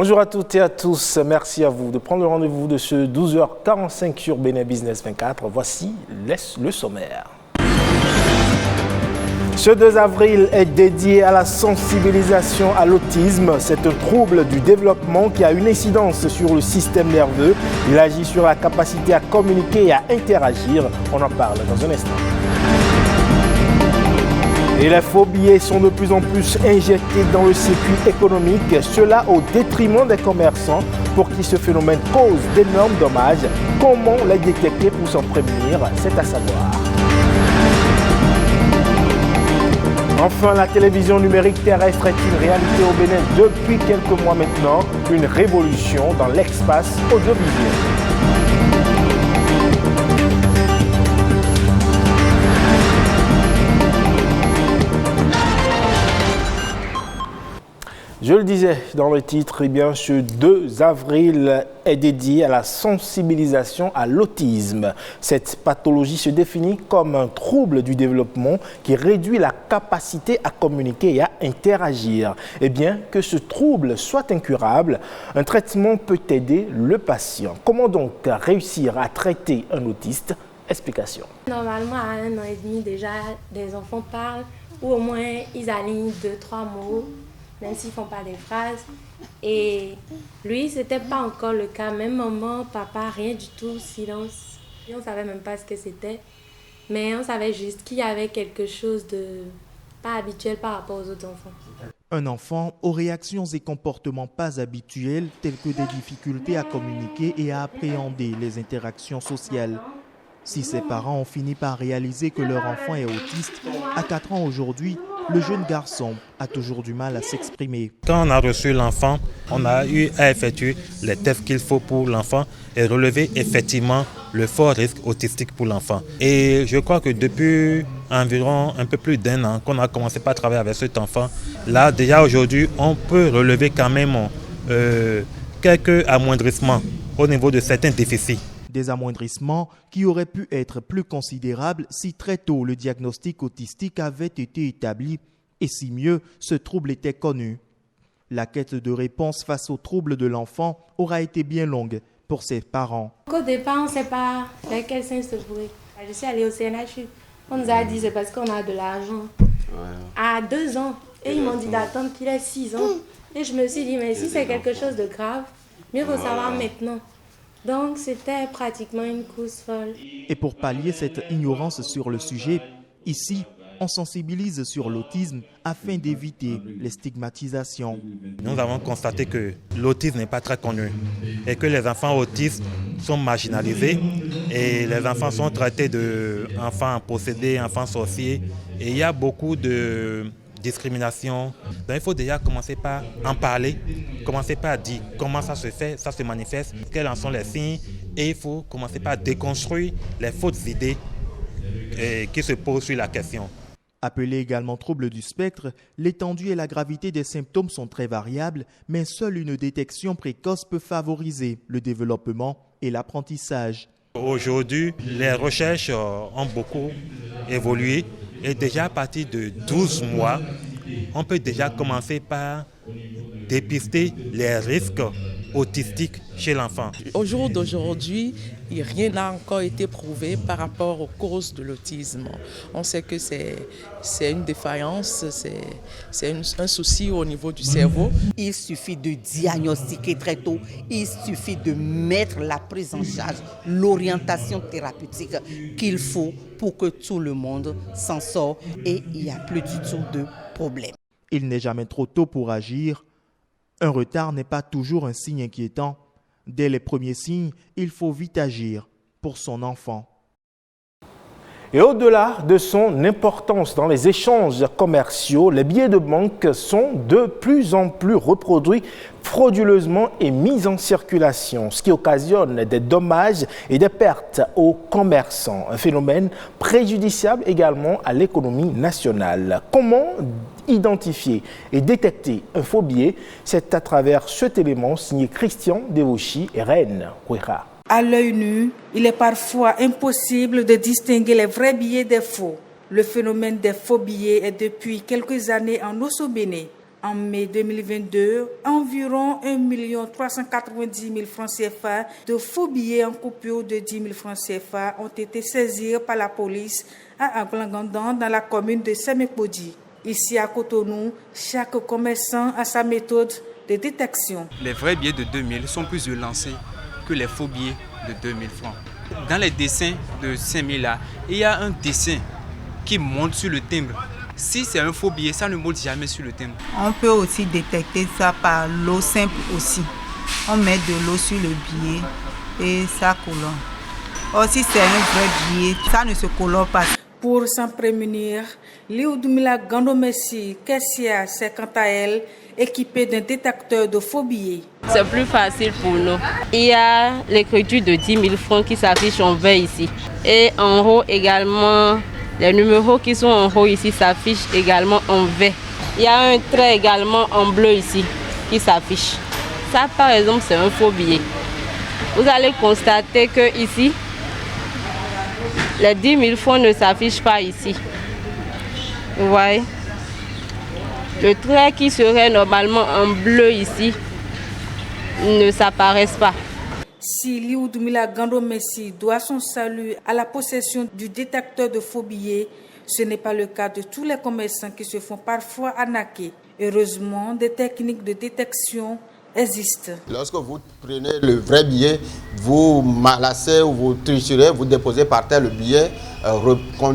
Bonjour à toutes et à tous, merci à vous de prendre le rendez-vous de ce 12h45 sur Bénin Business 24. Voici le sommaire. Ce 2 avril est dédié à la sensibilisation à l'autisme. C'est un trouble du développement qui a une incidence sur le système nerveux. Il agit sur la capacité à communiquer et à interagir. On en parle dans un instant. Et les faux billets sont de plus en plus injectés dans le circuit économique, cela au détriment des commerçants pour qui ce phénomène cause d'énormes dommages. Comment les détecter pour s'en prémunir? C'est à savoir. Enfin, la télévision numérique terrestre est une réalité au Bénin depuis quelques mois maintenant, une révolution dans l'espace audiovisuel. Je le disais dans le titre, ce 2 avril est dédié à la sensibilisation à l'autisme. Cette pathologie se définit comme un trouble du développement qui réduit la capacité à communiquer et à interagir. Et bien que ce trouble soit incurable, un traitement peut aider le patient. Comment donc réussir à traiter un autiste? Explication. Normalement, à 1 an et demi déjà, des enfants parlent ou au moins ils alignent 2-3 mots. Même s'ils ne font pas des phrases. Et lui, ce n'était pas encore le cas. Même maman, papa, rien du tout, silence. Et on ne savait même pas ce que c'était. Mais on savait juste qu'il y avait quelque chose de pas habituel par rapport aux autres enfants. Un enfant aux réactions et comportements pas habituels, tels que des difficultés à communiquer et à appréhender les interactions sociales. Si ses parents ont fini par réaliser que leur enfant est autiste, à 4 ans aujourd'hui, le jeune garçon a toujours du mal à s'exprimer. Quand on a reçu l'enfant, on a eu à effectuer les tests qu'il faut pour l'enfant et relever effectivement le fort risque autistique pour l'enfant. Et je crois que depuis environ un peu plus d'1 an qu'on a commencé par travailler avec cet enfant, là déjà aujourd'hui on peut relever quand même quelques amoindrissements au niveau de certains déficits. Des amoindrissements qui auraient pu être plus considérables si très tôt le diagnostic autistique avait été établi et si mieux ce trouble était connu. La quête de réponse face au trouble de l'enfant aura été bien longue pour ses parents. Au départ, on ne sait pas vers quel sens se pourrait. Je suis allée au CNHU. On nous a dit c'est parce qu'on a de l'argent. À 2 ans. Et ils m'ont dit d'attendre qu'il ait 6 ans. Et je me suis dit, mais si c'est quelque chose de grave, mieux vaut savoir maintenant. Donc, c'était pratiquement une course folle. Et pour pallier cette ignorance sur le sujet, ici, on sensibilise sur l'autisme afin d'éviter les stigmatisations. Nous avons constaté que l'autisme n'est pas très connu et que les enfants autistes sont marginalisés et les enfants sont traités d'enfants possédés, enfants sorciers. Et il y a beaucoup de discrimination. Donc il faut déjà commencer par en parler, commencer par dire comment ça se fait, ça se manifeste, quels en sont les signes, et il faut commencer par déconstruire les fausses idées qui se posent sur la question. Appelé également trouble du spectre, l'étendue et la gravité des symptômes sont très variables, mais seule une détection précoce peut favoriser le développement et l'apprentissage. Aujourd'hui, les recherches ont beaucoup évolué et déjà à partir de 12 mois, on peut déjà commencer par dépister les risques autistiques chez l'enfant. Au jour d'aujourd'hui, rien n'a encore été prouvé par rapport aux causes de l'autisme. On sait que c'est une défaillance, c'est un souci au niveau du cerveau. Il suffit de diagnostiquer très tôt, il suffit de mettre la prise en charge, l'orientation thérapeutique qu'il faut pour que tout le monde s'en sorte et il n'y a plus du tout de problème. Il n'est jamais trop tôt pour agir. Un retard n'est pas toujours un signe inquiétant. Dès les premiers signes, il faut vite agir pour son enfant. Et au-delà de son importance dans les échanges commerciaux, les billets de banque sont de plus en plus reproduits frauduleusement et mis en circulation, ce qui occasionne des dommages et des pertes aux commerçants. Un phénomène préjudiciable également à l'économie nationale. Comment identifier et détecter un faux billet? C'est à travers cet élément signé Christian Devoshi et Reine Ouéra. À l'œil nu, il est parfois impossible de distinguer les vrais billets des faux. Le phénomène des faux billets est depuis quelques années en Osso-Bénin. En mai 2022, environ 1 390 000 francs CFA de faux billets en coupure de 10 000 francs CFA ont été saisis par la police à Anglangandan dans la commune de Semekpodi. Ici à Cotonou, chaque commerçant a sa méthode de détection. Les vrais billets de 2000 sont plus élancés que les faux billets de 2000 francs. Dans les dessins de 5000 là, il y a un dessin qui monte sur le timbre. Si c'est un faux billet, ça ne monte jamais sur le timbre. On peut aussi détecter ça par l'eau simple aussi. On met de l'eau sur le billet et ça colore. Or, si c'est un vrai billet, ça ne se colore pas. Pour s'en prémunir, Lioudoumila Gandomessi Kessia s'est quant à elle équipée d'un détecteur de faux billets. C'est plus facile pour nous. Il y a l'écriture de 10 000 francs qui s'affiche en vert ici. Et en haut également, les numéros qui sont en haut ici s'affichent également en vert. Il y a un trait également en bleu ici qui s'affiche. Ça par exemple c'est un faux billet. Vous allez constater que ici, les 10 000 francs ne s'affichent pas ici. Vous voyez? Le trait qui serait normalement en bleu ici ne s'apparaît pas. Si Lioudoumila Gandomessi doit son salut à la possession du détecteur de faux billets, ce n'est pas le cas de tous les commerçants qui se font parfois arnaquer. Heureusement, des techniques de détection existent. Lorsque vous prenez le vrai billet, vous malassez ou vous triturez, vous déposez par terre le billet, reprend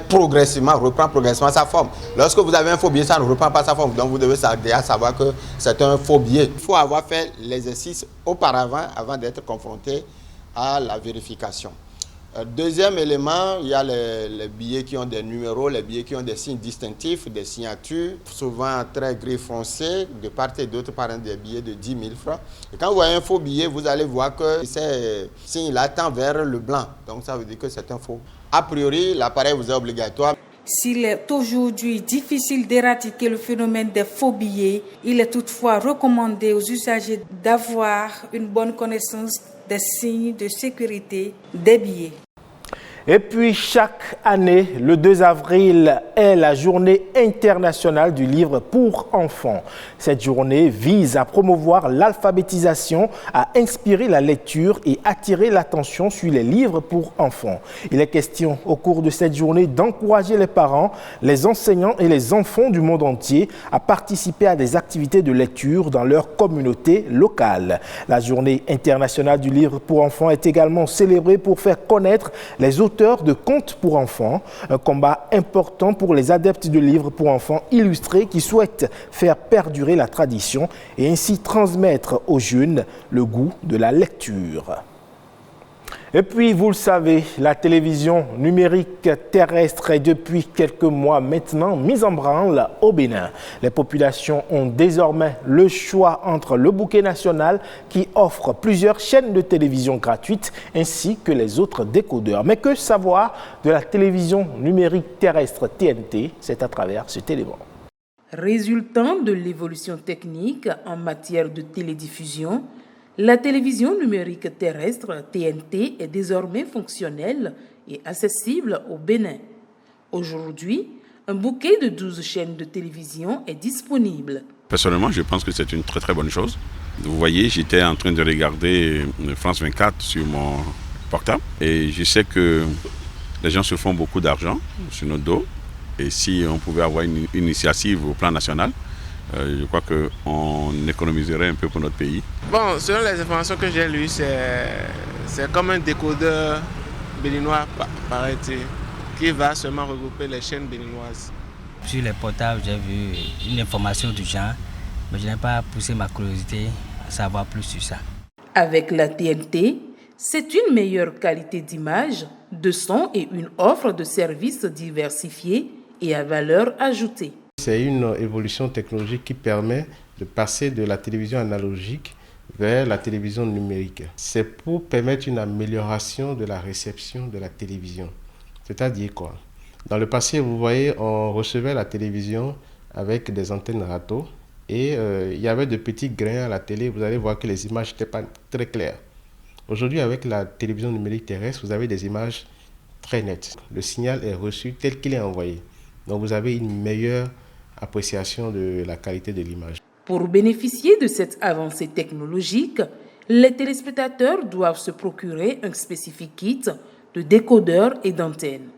progressivement sa forme. Lorsque vous avez un faux billet, ça ne reprend pas sa forme. Donc vous devez déjà savoir que c'est un faux billet. Il faut avoir fait l'exercice auparavant avant d'être confronté à la vérification. Deuxième élément, il y a les billets qui ont des numéros, les billets qui ont des signes distinctifs, des signatures, souvent très gris foncé, de part et d'autre, par exemple des billets de 10 000 francs. Et quand vous voyez un faux billet, vous allez voir que ces signes-là tendent vers le blanc. Donc ça veut dire que c'est un faux. A priori, l'appareil vous est obligatoire. S'il est aujourd'hui difficile d'éradiquer le phénomène des faux billets, il est toutefois recommandé aux usagers d'avoir une bonne connaissance des signes de sécurité des billets. Et puis chaque année, le 2 avril est la journée internationale du livre pour enfants. Cette journée vise à promouvoir l'alphabétisation, à inspirer la lecture et attirer l'attention sur les livres pour enfants. Il est question au cours de cette journée d'encourager les parents, les enseignants et les enfants du monde entier à participer à des activités de lecture dans leur communauté locale. La journée internationale du livre pour enfants est également célébrée pour faire connaître les auteurs de contes pour enfants, un combat important pour les adeptes de livres pour enfants illustrés qui souhaitent faire perdurer la tradition et ainsi transmettre aux jeunes le goût de la lecture. Et puis, vous le savez, la télévision numérique terrestre est depuis quelques mois maintenant mise en branle au Bénin. Les populations ont désormais le choix entre le bouquet national qui offre plusieurs chaînes de télévision gratuites ainsi que les autres décodeurs. Mais que savoir de la télévision numérique terrestre TNT? C'est à travers cet élément. Résultant de l'évolution technique en matière de télédiffusion, la télévision numérique terrestre TNT est désormais fonctionnelle et accessible au Bénin. Aujourd'hui, un bouquet de 12 chaînes de télévision est disponible. Personnellement, je pense que c'est une très très bonne chose. Vous voyez, j'étais en train de regarder France 24 sur mon portable et je sais que les gens se font beaucoup d'argent sur notre dos. Et si on pouvait avoir une initiative au plan national, je crois qu'on économiserait un peu pour notre pays. Bon, selon les informations que j'ai lues, c'est comme un décodeur béninois, paraît-il, qui va seulement regrouper les chaînes béninoises. Sur les portables, j'ai vu une information du genre, mais je n'ai pas poussé ma curiosité à savoir plus sur ça. Avec la TNT, c'est une meilleure qualité d'image, de son et une offre de services diversifiés et à valeur ajoutée. C'est une évolution technologique qui permet de passer de la télévision analogique vers la télévision numérique. C'est pour permettre une amélioration de la réception de la télévision. C'est-à-dire quoi? Dans le passé, vous voyez, on recevait la télévision avec des antennes râteaux et il y avait de petits grains à la télé. Vous allez voir que les images n'étaient pas très claires. Aujourd'hui, avec la télévision numérique terrestre, vous avez des images très nettes. Le signal est reçu tel qu'il est envoyé. Donc vous avez une meilleure appréciation de la qualité de l'image. Pour bénéficier de cette avancée technologique, les téléspectateurs doivent se procurer un spécifique kit de décodeurs et d'antennes,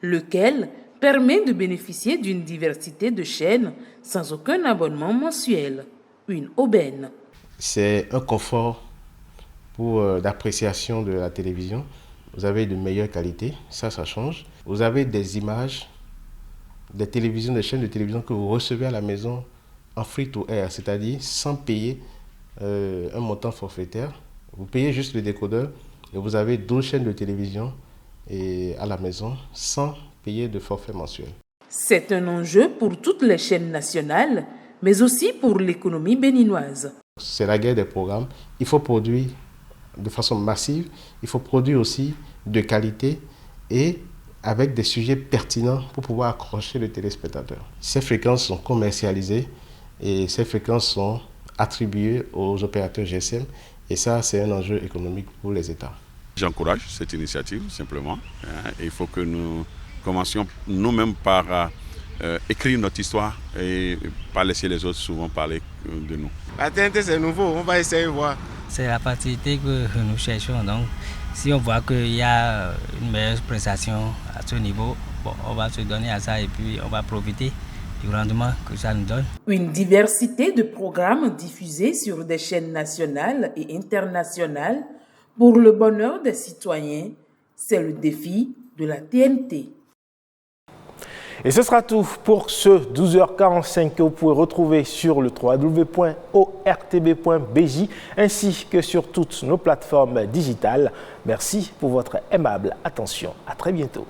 lequel permet de bénéficier d'une diversité de chaînes sans aucun abonnement mensuel, une aubaine. C'est un confort d'appréciation de la télévision. Vous avez de meilleure qualité, ça change. Vous avez des images, des chaînes de télévision que vous recevez à la maison en free to air, c'est-à-dire sans payer un montant forfaitaire. Vous payez juste le décodeur et vous avez 12 chaînes de télévision à la maison sans payer de forfait mensuel. C'est un enjeu pour toutes les chaînes nationales, mais aussi pour l'économie béninoise. C'est la guerre des programmes. Il faut produire de façon massive, il faut produire aussi de qualité et avec des sujets pertinents pour pouvoir accrocher le téléspectateur. Ces fréquences sont commercialisées et ces fréquences sont attribuées aux opérateurs GSM et ça, c'est un enjeu économique pour les États. J'encourage cette initiative simplement. Il faut que nous commencions nous-mêmes par écrire notre histoire et pas laisser les autres souvent parler de nous. La TNT, c'est nouveau, on va essayer de voir. C'est la facilité que nous cherchons. Donc, si on voit qu'il y a une meilleure prestation à ce niveau, on va se donner à ça et puis on va profiter du rendement que ça nous donne. Une diversité de programmes diffusés sur des chaînes nationales et internationales pour le bonheur des citoyens, c'est le défi de la TNT. Et ce sera tout pour ce 12h45 que vous pouvez retrouver sur le www.ortb.bj ainsi que sur toutes nos plateformes digitales. Merci pour votre aimable attention. À très bientôt.